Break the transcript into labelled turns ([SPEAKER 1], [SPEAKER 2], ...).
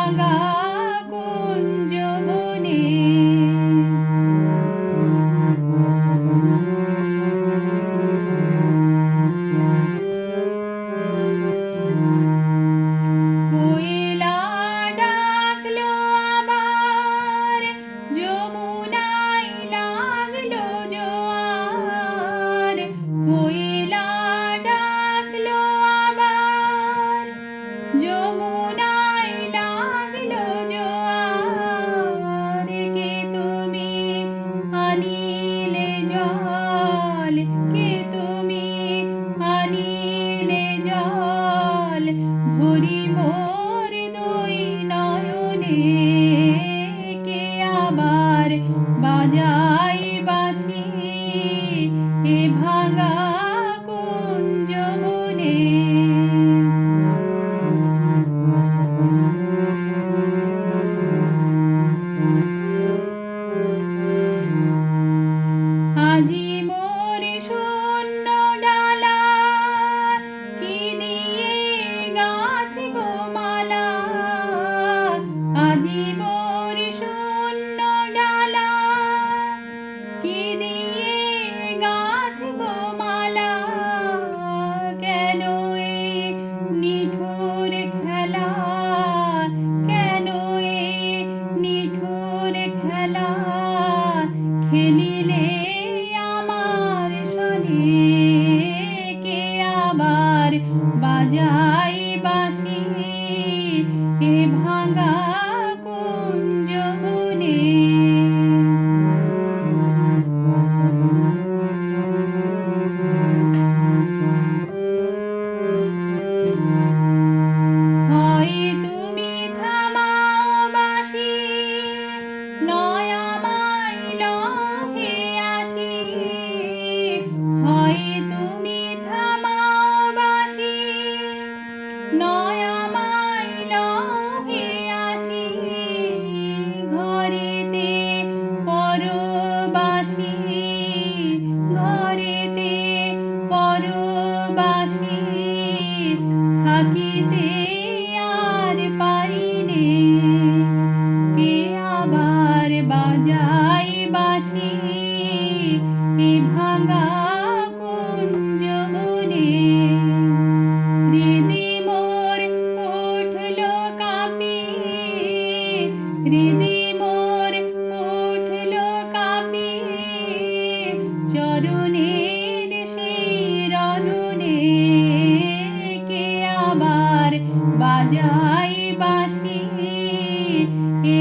[SPEAKER 1] ভাঙা কুঞ্জ বনে কোয়েলা ডাকলো আবার, যমুনায় লাগলো জোয়ার। কোয়েলা ডাকলো আবার, যমুনায় লাগলো জোয়ার। কে তুমি আনিলে জল, কে তুমি আনিলে জল, ভরি মোর দুই নয়নে। কে আবার বাজাই বাঁশি এ ভাঙা কুঞ্জ বনে। আজি মোর শূন্য ডালা, কি দিয়ে গাঁথব মালা। আজি মোর শূন্য ডালা, কি দিয়ে গাঁথব মালা। কেন এই নিঠুর খেলা, কেন এই নিঠুর খেলা, খেলিলে আমার সনে। কে আবার বাজাই বাঁশি এ ভাঙা কুঞ্জ বনে। হয় তুমি থামাও বাঁশি, নয় আমায় লহে আসি। হয় তুমি থামাও বাঁশি, নয় আমায় লহে আসি। ঘরেতে পরবাসী, ঘরেতে পরবাসী, থাকিতে আর পারিনে। কে আবার বাজাই বাঁশি এ ভাঙা কুঞ্জ বনে। হৃদি মোর উঠল কাঁপি, হৃদি মোর উঠল কাঁপি, চরণের শিরনে। কে আবার বাজাই বাঁশি এ